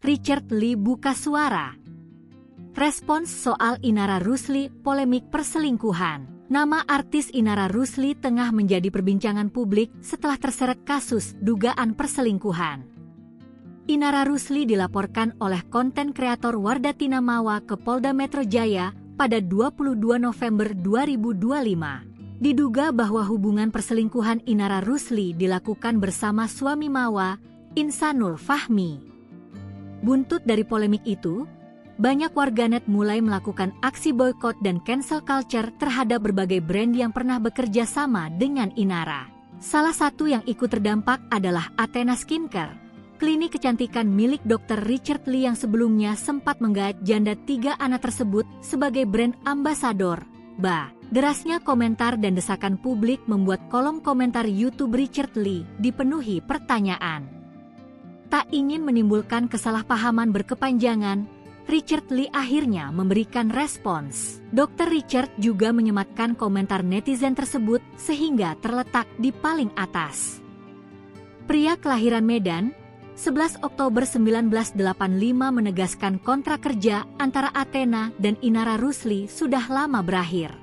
Richard Lee buka suara. Respons soal Inara Rusli, polemik perselingkuhan. Nama artis Inara Rusli tengah menjadi perbincangan publik setelah terseret kasus dugaan perselingkuhan. Inara Rusli dilaporkan oleh konten kreator Wardatina Mawa ke Polda Metro Jaya pada 22 November 2025. Diduga bahwa hubungan perselingkuhan Inara Rusli dilakukan bersama suami Mawa, Insanul Fahmi. Buntut dari polemik itu, banyak warganet mulai melakukan aksi boykot dan cancel culture terhadap berbagai brand yang pernah bekerja sama dengan Inara. Salah satu yang ikut terdampak adalah Athena Skincare, klinik kecantikan milik Dr. Richard Lee yang sebelumnya sempat menggait janda 3 anak tersebut sebagai brand ambasador. Derasnya komentar dan desakan publik membuat kolom komentar YouTube Richard Lee dipenuhi pertanyaan. Tak ingin menimbulkan kesalahpahaman berkepanjangan, Richard Lee akhirnya memberikan respons. Dr. Richard juga menyematkan komentar netizen tersebut sehingga terletak di paling atas. Pria kelahiran Medan, 11 Oktober 1985 menegaskan kontrak kerja antara Athena dan Inara Rusli sudah lama berakhir.